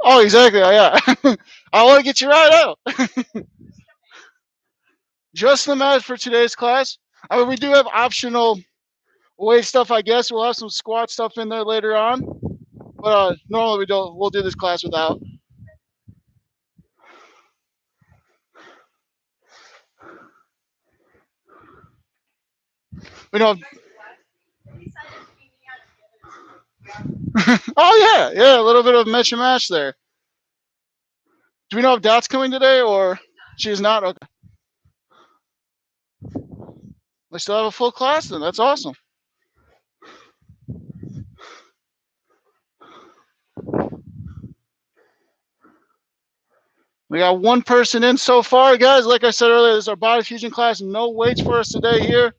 Oh, exactly. Yeah. I want to get you right out. Just the match for today's class. I mean, we do have optional weight stuff, I guess. We'll have some squat stuff in there later on. But normally we don't. We'll do this class without. We don't. Oh yeah. A little bit of match and match there. Do we know if Dot's coming today or she is not? Okay. We still have a full class then. That's awesome. We got one person in so far, guys. Like I said earlier, this is our body fusion class. No weights for us today here.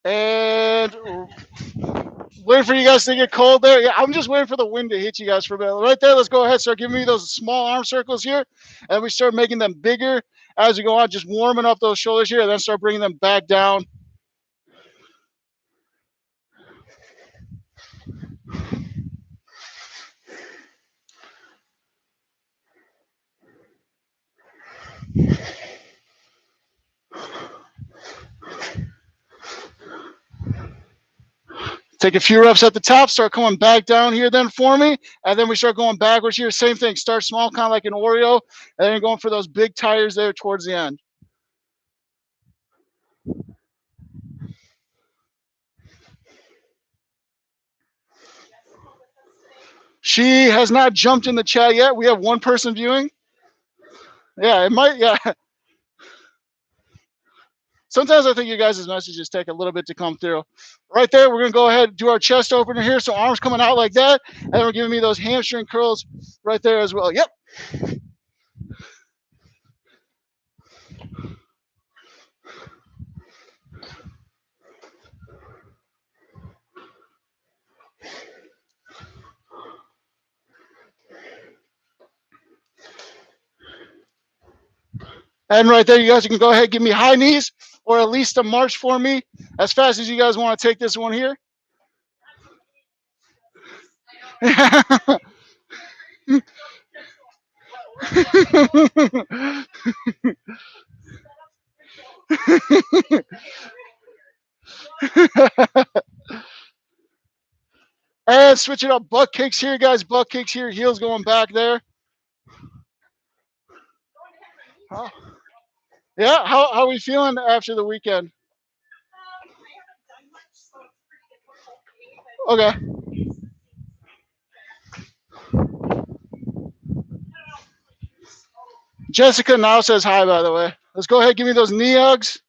And waiting for you guys to get cold there. Yeah, I'm just waiting for the wind to hit you guys for a bit. Right there, let's go ahead, start giving me those small arm circles here. And we start making them bigger as we go on, just warming up those shoulders here, and then start bringing them back down. Take a few reps at the top, start coming back down here then for me, and then we start going backwards here. Same thing, start small, kind of like an Oreo, and then going for those big tires there towards the end. She has not jumped in the chat yet. We have one person viewing. Yeah, it might, yeah. Sometimes I think you guys' messages take a little bit to come through. Right there, we're going to go ahead and do our chest opener here. So arms coming out like that. And we're giving me those hamstring curls right there as well. Yep. And right there, you guys can go ahead and give me high knees or at least a march for me as fast as you guys want to take this one here. And switch it up. Butt kicks here, guys. Butt kicks here. Heels going back there. Oh. Yeah, how are we feeling after the weekend? Okay. Jessica now says hi, by the way. Let's go ahead and give me those knee hugs.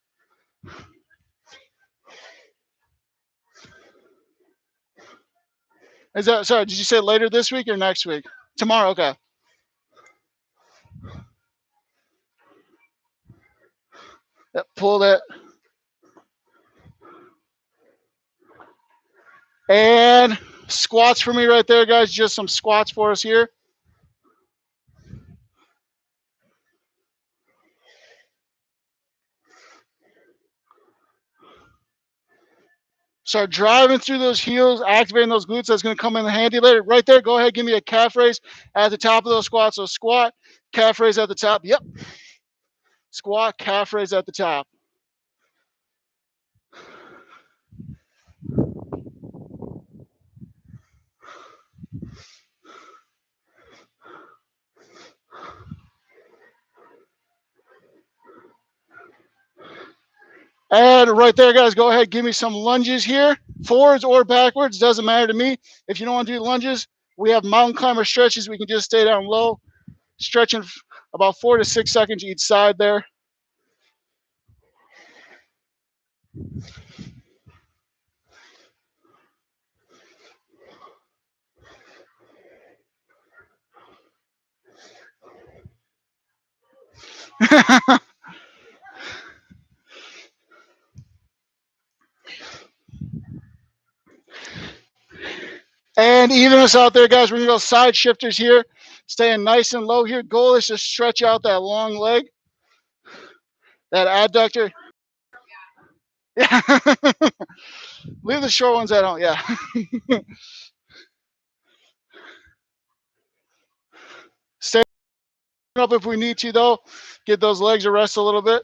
Is that, sorry, did you say later this week or next week? Tomorrow, okay. Yep, pull that. And squats for me right there, guys. Just some squats for us here. Start driving through those heels, activating those glutes. That's going to come in handy later. Right there, go ahead, give me a calf raise at the top of those squats. So squat, calf raise at the top. Yep. Squat, calf raise at the top. And right there, guys, go ahead, give me some lunges here. Forwards or backwards, doesn't matter to me. If you don't want to do lunges, we have mountain climber stretches. We can just stay down low, stretching about 4 to 6 seconds each side there. And even us out there, guys, we're going to go side shifters here, staying nice and low here. Goal is to stretch out that long leg, that adductor. Yeah. Leave the short ones at home. Yeah. Stay up if we need to, though. Get those legs to rest a little bit.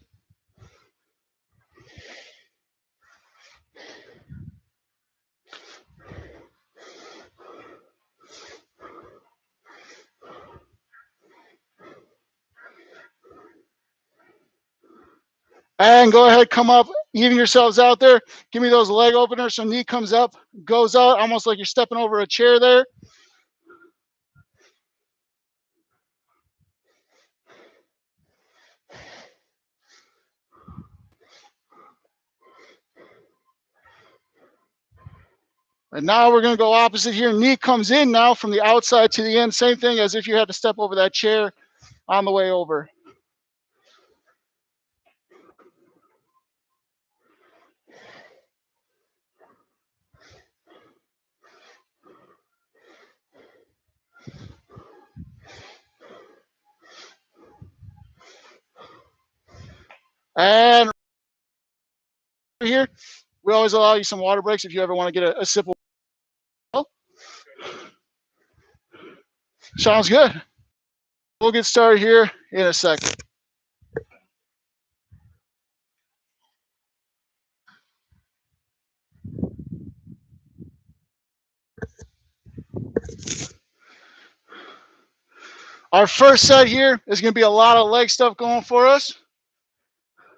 And go ahead, come up, even yourselves out there. Give me those leg openers. So knee comes up, goes out, almost like you're stepping over a chair there. And now we're going to go opposite here. Knee comes in now from the outside to the end. Same thing as if you had to step over that chair on the way over. And here, we always allow you some water breaks if you ever want to get a sip of water. Sounds good. We'll get started here in a second. Our first set here is going to be a lot of leg stuff going for us.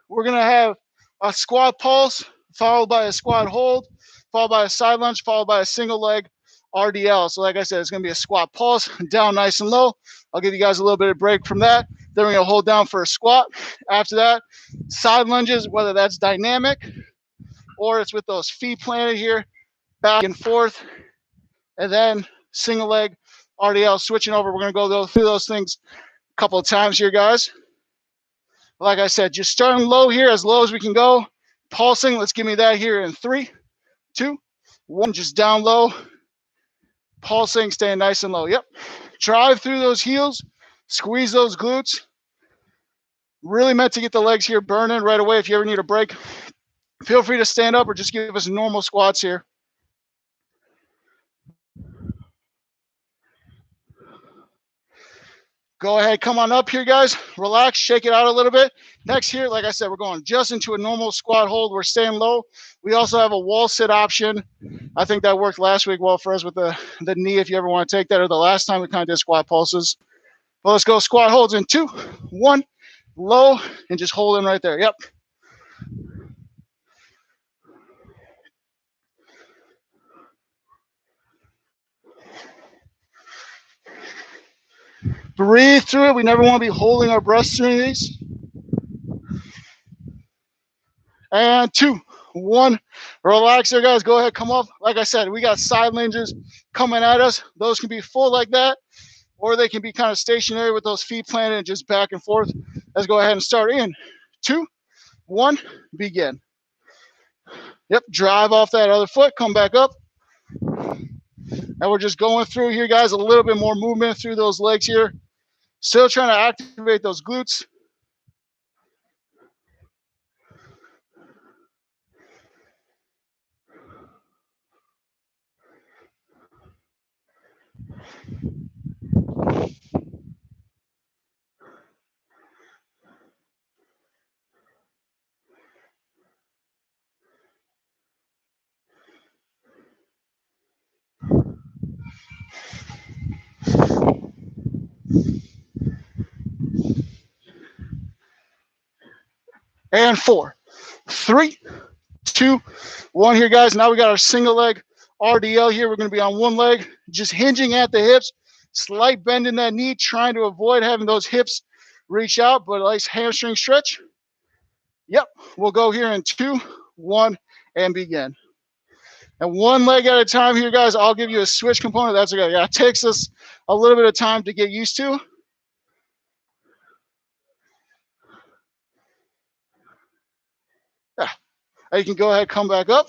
We're going to have a squat pulse, followed by a squat hold, followed by a side lunge, followed by a single leg RDL. So like I said, it's going to be a squat pulse, down nice and low. I'll give you guys a little bit of break from that. Then we're going to hold down for a squat. After that, side lunges, whether that's dynamic or it's with those feet planted here, back and forth. And then single leg RDL, switching over. We're going to go through those things a couple of times here, guys. Like I said, just starting low here, as low as we can go. Pulsing, let's give me that here in 3, 2, 1, just down low. Pulsing, staying nice and low. Yep. Drive through those heels, squeeze those glutes. Really meant to get the legs here burning right away. If you ever need a break, feel free to stand up or just give us normal squats here. Go ahead, come on up here, guys. Relax, shake it out a little bit. Next here, like I said, we're going just into a normal squat hold. We're staying low. We also have a wall sit option. I think that worked last week well for us with the knee, if you ever want to take that, or the last time we kind of did squat pulses. But let's go squat holds in 2, 1, low, and just hold in right there. Yep. Breathe through it. We never want to be holding our breaths through these. And 2, 1, relax there, guys. Go ahead, come up. Like I said, we got side lunges coming at us. Those can be full like that, or they can be kind of stationary with those feet planted and just back and forth. Let's go ahead and start in 2, 1, begin. Yep, drive off that other foot, come back up. And we're just going through here, guys, a little bit more movement through those legs here. Still trying to activate those glutes. And 4, 3, 2, 1 here, guys. Now we got our single leg RDL here. We're going to be on one leg, just hinging at the hips, slight bend in that knee, trying to avoid having those hips reach out, but a nice hamstring stretch. Yep, we'll go here in 2, 1, and begin. And one leg at a time here, guys. I'll give you a switch component. That's okay. Yeah, it takes us a little bit of time to get used to. Yeah. You can go ahead, come back up.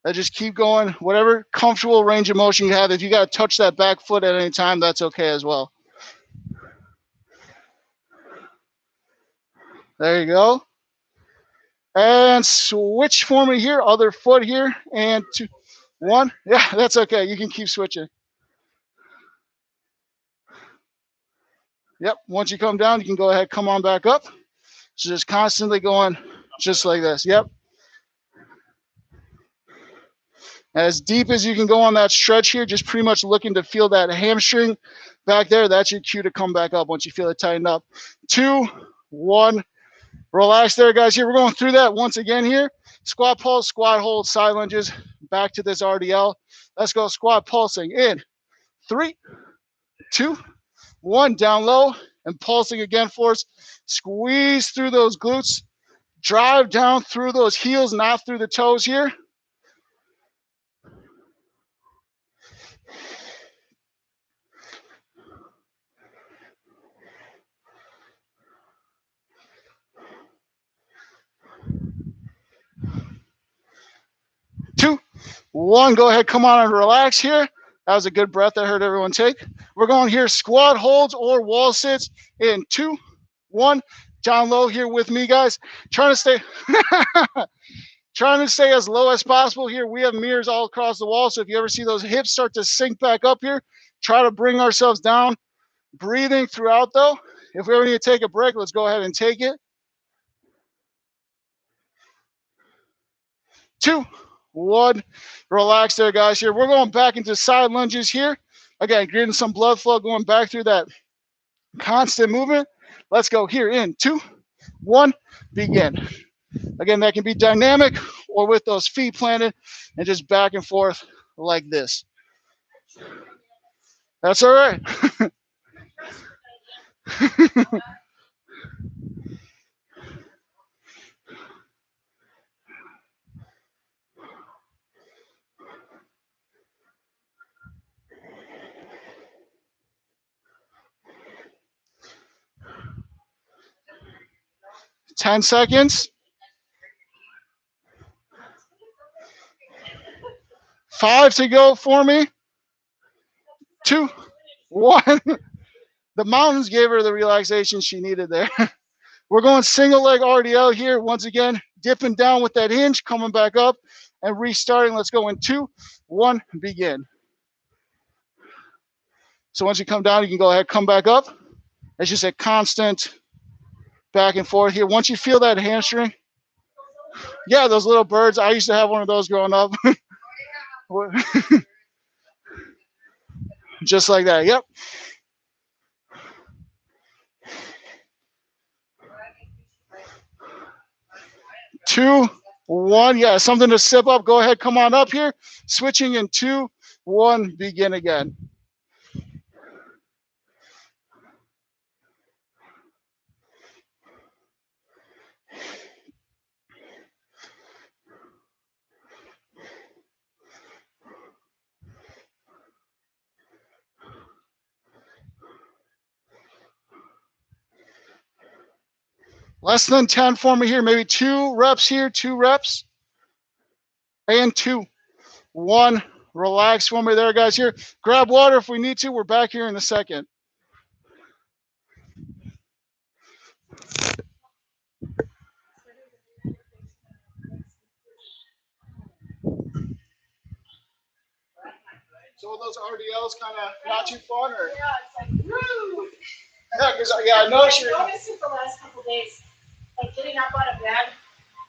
And just keep going, whatever comfortable range of motion you have. If you got to touch that back foot at any time, that's okay as well. There you go. And switch for me here, other foot here, and 2, 1. Yeah, that's okay. You can keep switching. Yep, once you come down, you can go ahead, come on back up. So just constantly going just like this. Yep. As deep as you can go on that stretch here, just pretty much looking to feel that hamstring back there. That's your cue to come back up once you feel it tighten up. 2, 1. Relax there, guys. Here, we're going through that once again here. Squat pulse, squat hold, side lunges. Back to this RDL. Let's go squat pulsing in 3, 2, 1. Down low and pulsing again for us. Squeeze through those glutes. Drive down through those heels, not through the toes here. Two, 1. Go ahead, come on and relax here. That was a good breath I heard everyone take. We're going here, squat holds or wall sits in 2, 1. Down low here with me, guys. Trying to stay as low as possible here. We have mirrors all across the wall, so if you ever see those hips start to sink back up here, try to bring ourselves down. Breathing throughout, though. If we ever need to take a break, let's go ahead and take it. 2, 1. Relax there, guys. Here, we're going back into side lunges here. Again, getting some blood flow going back through that constant movement. Let's go here in 2, 1. Begin. Again, that can be dynamic or with those feet planted and just back and forth like this. That's all right. 10 seconds. 5 to go for me. 2, 1. The mountains gave her the relaxation she needed there. We're going single leg RDL here. Once again, dipping down with that hinge, coming back up and restarting. Let's go in 2, 1, begin. So once you come down, you can go ahead, come back up. It's just a constant back and forth here. Once you feel that hamstring, yeah, those little birds. I used to have one of those growing up. Just like that. Yep. 2, 1. Yeah, something to sip up. Go ahead, come on up here. Switching in 2, 1, begin again. Less than 10 for me here. Maybe 2 reps here, 2 reps. And 2, 1. Relax for me there, guys. Here, grab water if we need to. We're back here in a second. So those RDLs kind of not too fun, or? Yeah, it's like, woo! Yeah, because I noticed you're. I noticed it the last couple days, like getting up out of bed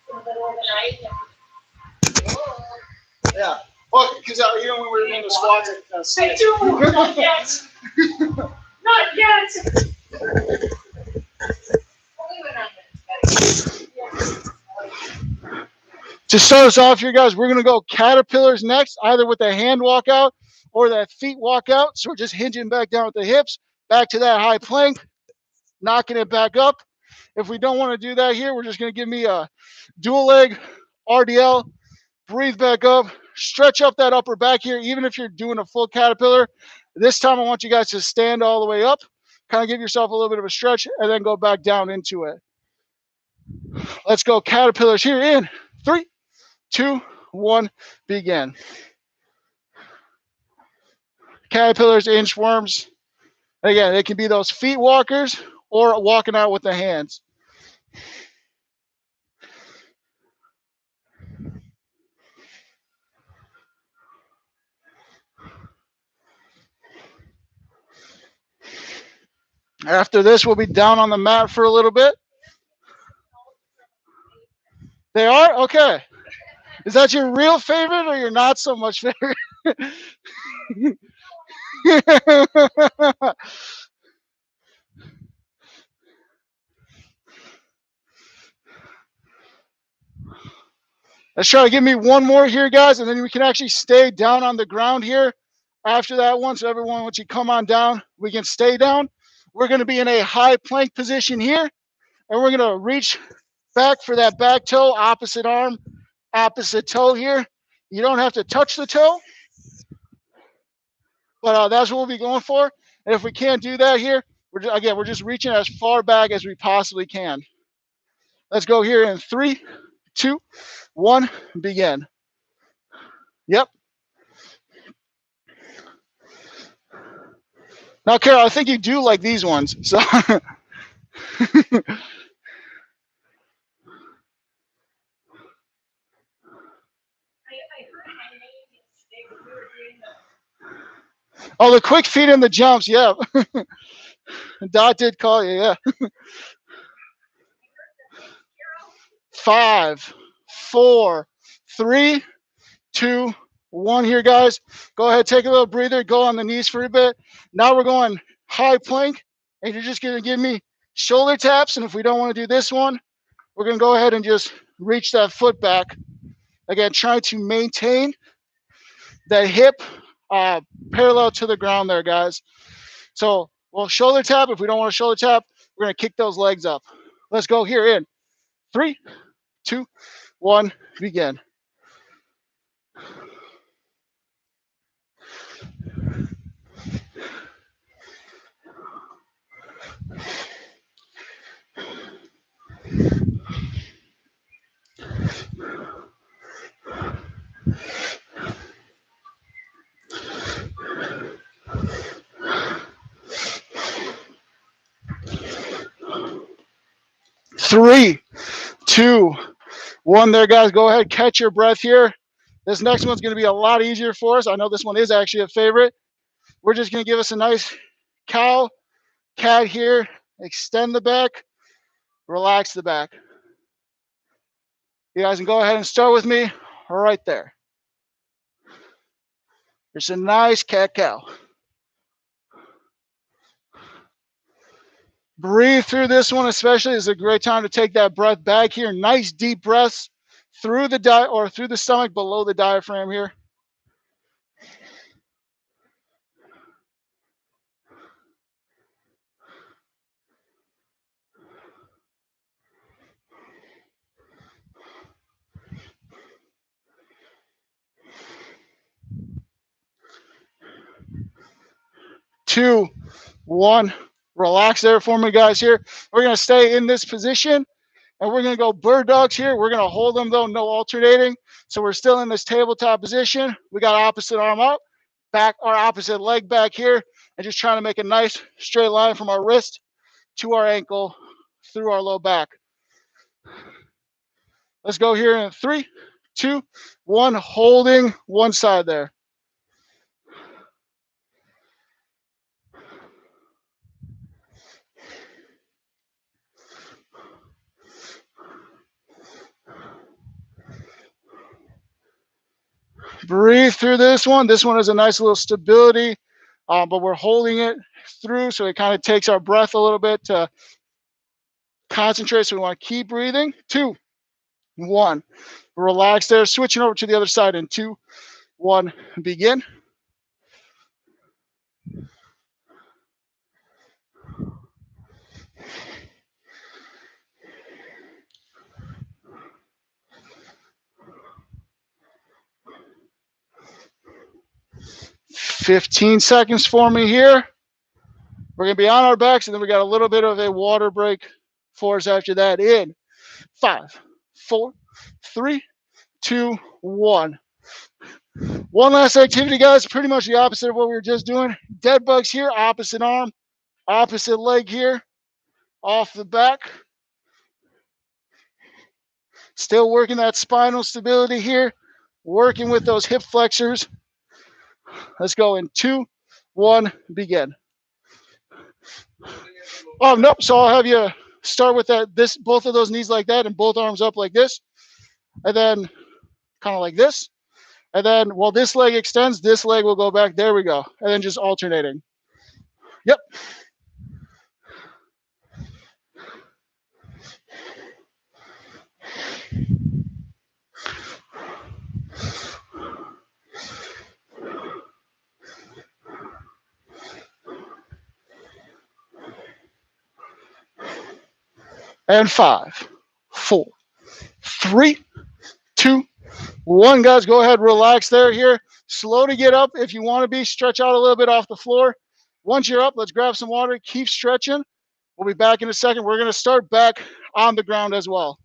in the middle of the night. And, Yeah. Well, because you know when we were doing the squats, I do. Not yet. Not yet. Only when I'm in bed. To start us off here, guys, we're going to go caterpillars next, either with the hand walkout or that feet walkout. So we're just hinging back down with the hips, back to that high plank, knocking it back up. If we don't want to do that here, we're just going to give me a dual leg RDL, breathe back up, stretch up that upper back here, even if you're doing a full caterpillar. This time I want you guys to stand all the way up, kind of give yourself a little bit of a stretch, and then go back down into it. Let's go caterpillars here in 3, 2, 1, begin. Caterpillars, inchworms. Again, it can be those feet walkers or walking out with the hands. After this, we'll be down on the mat for a little bit. They are? Okay. Is that your real favorite or your not so much favorite? Let's try to give me one more here, guys, and then we can actually stay down on the ground here after that one. So everyone, once you come on down, we can stay down. We're going to be in a high plank position here, and we're going to reach back for that back toe, opposite arm, opposite toe here. You don't have to touch the toe, but that's what we'll be going for. And if we can't do that here, we're just reaching as far back as we possibly can. Let's go here in 3, 2, 1, begin. Yep. Now, Carol, I think you do like these ones. So oh, the quick feet and the jumps, yeah. Dot did call you, yeah. 5, 4, 3, 2, 1 here, guys. Go ahead, take a little breather, go on the knees for a bit. Now we're going high plank, and you're just going to give me shoulder taps. And if we don't want to do this one, we're going to go ahead and just reach that foot back. Again, trying to maintain that hip parallel to the ground there, guys. So we'll shoulder tap. If we don't want to shoulder tap, we're going to kick those legs up. Let's go here in 3, 2, 1, begin. Three, 2, 1 there, guys. Go ahead, catch your breath here. This next one's going to be a lot easier for us. I know this one is actually a favorite. We're just going to give us a nice cow, cat here. Extend the back, relax the back. You guys can go ahead and start with me right there. It's a nice cat-cow. Breathe through this one, especially. It's a great time to take that breath back here. Nice deep breaths through the through the stomach, below the diaphragm here. Two, 1. Relax there for me, guys. Here, we're going to stay in this position, and we're going to go bird dogs here. We're going to hold them, though, no alternating. So we're still in this tabletop position. We got opposite arm up, back, our opposite leg back here, and just trying to make a nice straight line from our wrist to our ankle through our low back. Let's go here in 3, 2, 1, holding one side there. Breathe through this one. This one has a nice little stability, but we're holding it through, so it kind of takes our breath a little bit to concentrate. So we want to keep breathing. 2, 1. Relax there. Switching over to the other side in 2, 1. Begin. 15 seconds for me here. We're going to be on our backs, and then we got a little bit of a water break for us after that. In 5, 4, 3, 2, 1. One last activity, guys. Pretty much the opposite of what we were just doing. Dead bugs here, opposite arm, opposite leg here, off the back. Still working that spinal stability here, working with those hip flexors. Let's go in 2, 1, begin. Oh, nope. So I'll have you start with that, both of those knees like that and both arms up like this. And then kind of like this. And then while this leg extends, this leg will go back. There we go. And then just alternating. Yep. And 5, 4, 3, 2, 1. Guys, go ahead, relax there here. Slow to get up if you want to be. Stretch out a little bit off the floor. Once you're up, let's grab some water. Keep stretching. We'll be back in a second. We're going to start back on the ground as well.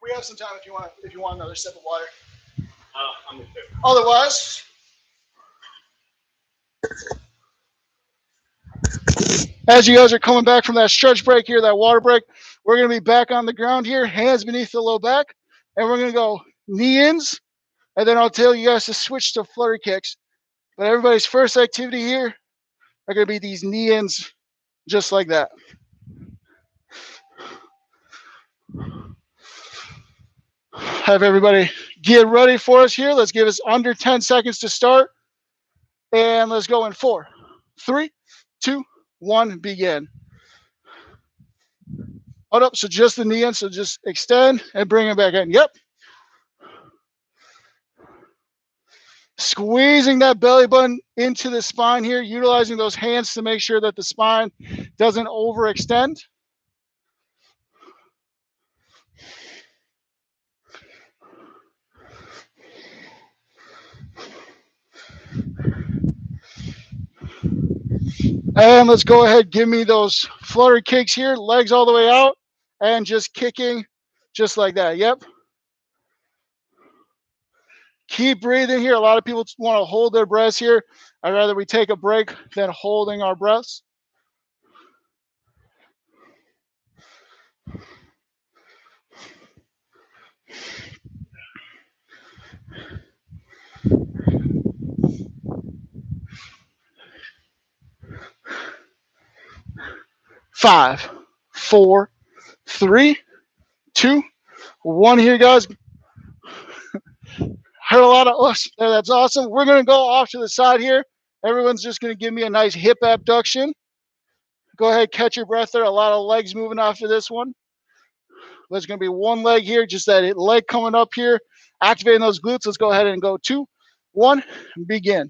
We have some time if you want another sip of water. I'm okay. Otherwise, as you guys are coming back from that stretch break here, that water break, we're going to be back on the ground here, hands beneath the low back, and we're going to go knee ins, and then I'll tell you guys to switch to flutter kicks. But everybody's first activity here are going to be these knee ins just like that. Have everybody get ready for us here. Let's give us under 10 seconds to start. And let's go in 4, 3, 2, 1, begin. Hold up, so just the knee in, so just extend and bring it back in. Yep. Squeezing that belly button into the spine here, utilizing those hands to make sure that the spine doesn't overextend. And let's go ahead, give me those flutter kicks here, legs all the way out, and just kicking just like that. Yep. Keep breathing here. A lot of people want to hold their breaths here. I'd rather we take a break than holding our breaths. Five, 4, 3, 2, 1 here, guys. Heard a lot of oops. That's awesome. We're going to go off to the side here. Everyone's just going to give me a nice hip abduction. Go ahead, catch your breath there. A lot of legs moving after this one. There's going to be one leg here, just that leg coming up here, activating those glutes. Let's go ahead and go 2, 1, begin.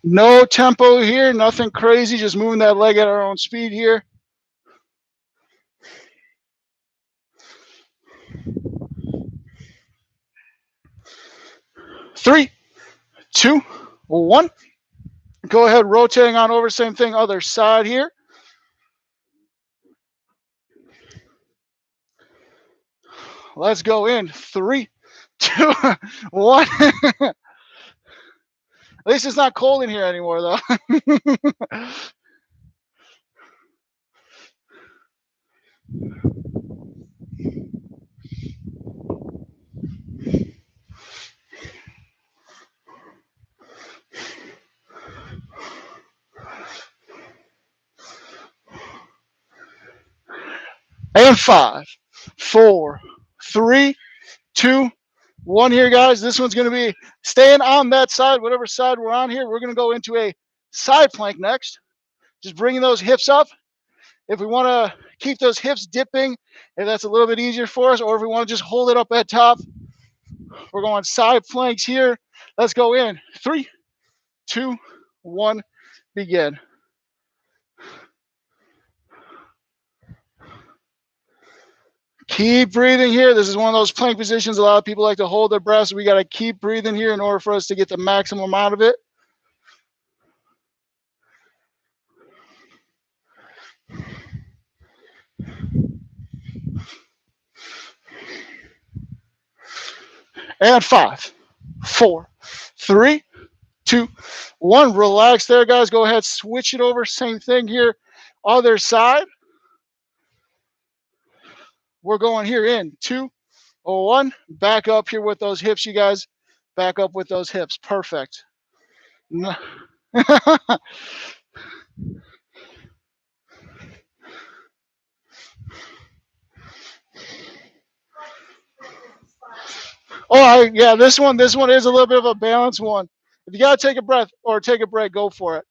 No tempo here, nothing crazy, just moving that leg at our own speed here. Three, 2, 1. Go ahead, rotating on over, same thing, other side here. Let's go in 3, 2, 1. At least it's not cold in here anymore, though. And 5, 4, 3, 2, 1 here, guys. This one's going to be staying on that side, whatever side we're on here. We're going to go into a side plank next. Just bringing those hips up. If we want to keep those hips dipping, if that's a little bit easier for us, or if we want to just hold it up at top, we're going side planks here. Let's go in. 3, 2, 1, begin. Keep breathing here. This is one of those plank positions. A lot of people like to hold their breath, so we got to keep breathing here in order for us to get the maximum out of it. And 5, 4, 3, 2, 1. Relax there, guys. Go ahead, switch it over. Same thing here. Other side. We're going here in 2, 1. Back up here with those hips, you guys. Back up with those hips. Perfect. Yeah, this one is a little bit of a balanced one. If you gotta take a breath or take a break, go for it.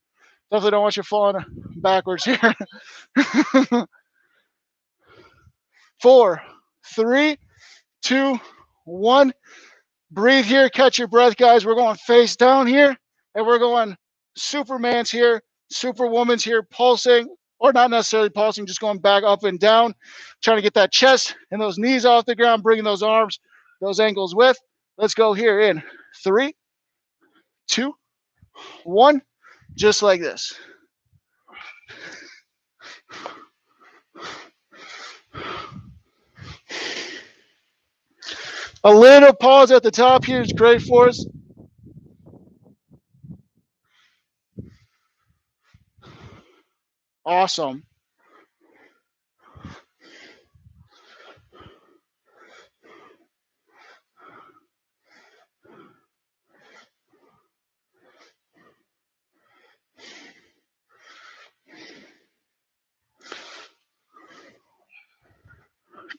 Definitely don't want you falling backwards here. 4, 3, 2, 1. Breathe here, catch your breath, guys. We're going face down here, and we're going Superman's here, Superwoman's here, pulsing, or not necessarily pulsing, just going back up and down, trying to get that chest and those knees off the ground, bringing those arms, those ankles with. Let's go here in 3, 2, 1, just like this. A little pause at the top here is great for us. Awesome.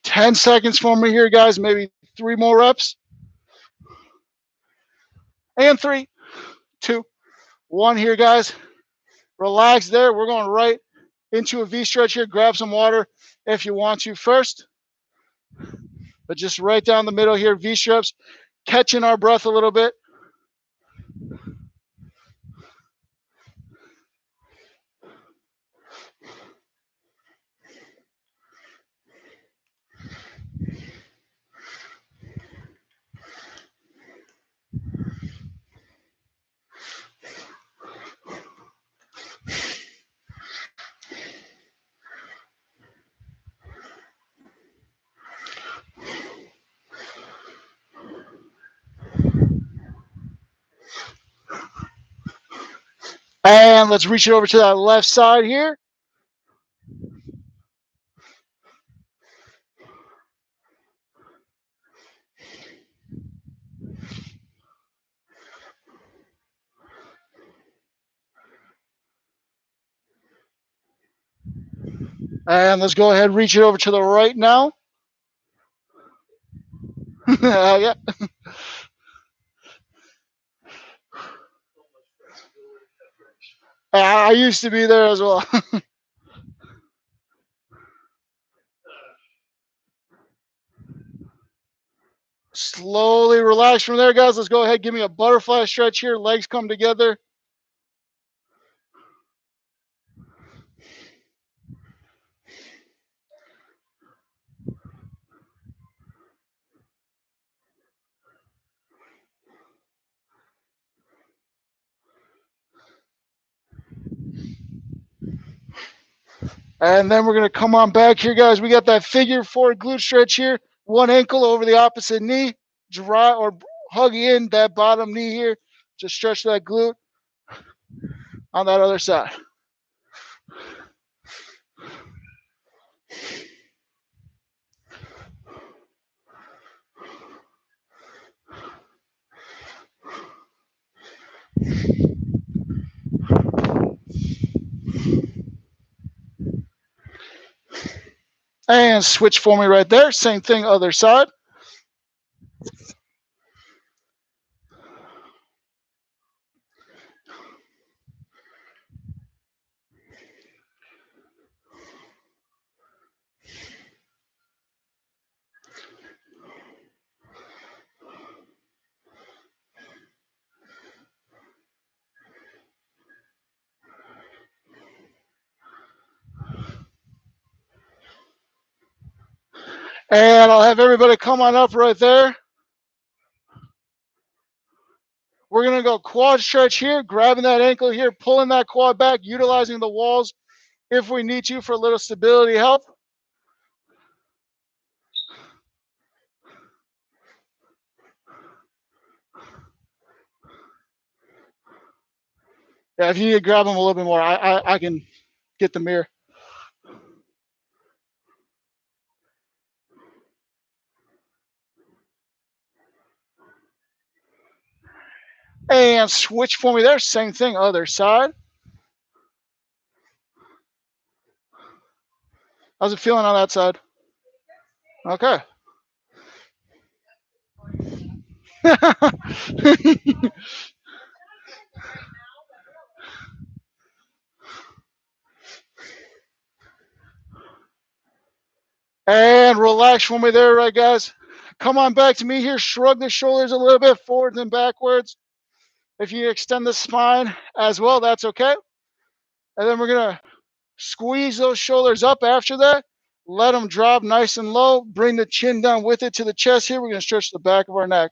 Ten seconds for me here, guys. Maybe 3 more reps. And 3, 2, 1 here, guys. Relax there. We're going right into a V stretch here. Grab some water if you want to first. But just right down the middle here, V strips, catching our breath a little bit. And let's reach it over to that left side here. And let's go ahead and reach it over to the right now. Yeah. I used to be there as well. Slowly relax from there, guys. Let's go ahead. Give me a butterfly stretch here. Legs come together. And then we're going to come on back here, guys. We got that figure 4 glute stretch here. One ankle over the opposite knee. Dry or hug in that bottom knee here to stretch that glute on that other side. And switch for me right there. Same thing, other side. And I'll have everybody come on up right there. We're going to go quad stretch here, grabbing that ankle here, pulling that quad back, utilizing the walls if we need to for a little stability help. Yeah, if you need to grab them a little bit more, I can get the mirror. And switch for me there. Same thing, other side. How's it feeling on that side? Okay. And relax for me there, right, guys? Come on back to me here. Shrug the shoulders a little bit forwards and backwards. If you extend the spine as well, that's okay. And then we're going to squeeze those shoulders up after that. Let them drop nice and low. Bring the chin down with it to the chest here. We're going to stretch the back of our neck.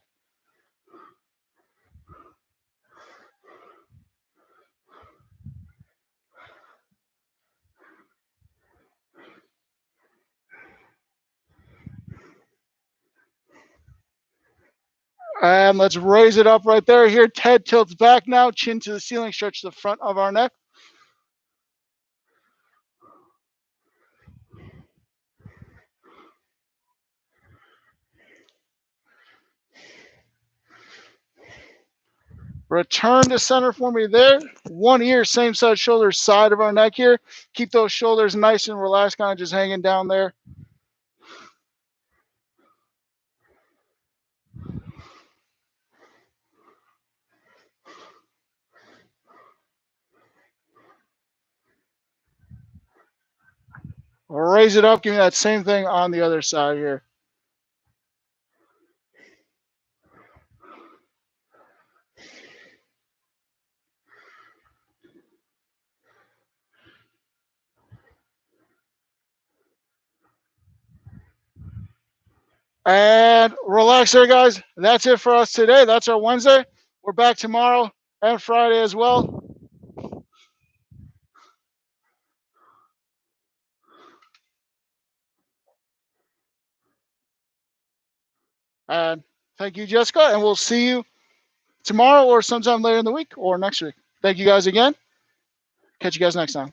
And let's raise it up right there. Here, head tilts back now, chin to the ceiling, stretch the front of our neck. Return to center for me there. One ear, same side shoulders, side of our neck here. Keep those shoulders nice and relaxed, kind of just hanging down there. Raise it up. Give me that same thing on the other side here. And relax there, guys. That's it for us today. That's our Wednesday. We're back tomorrow and Friday as well. And thank you, Jessica. And we'll see you tomorrow or sometime later in the week or next week. Thank you guys again. Catch you guys next time.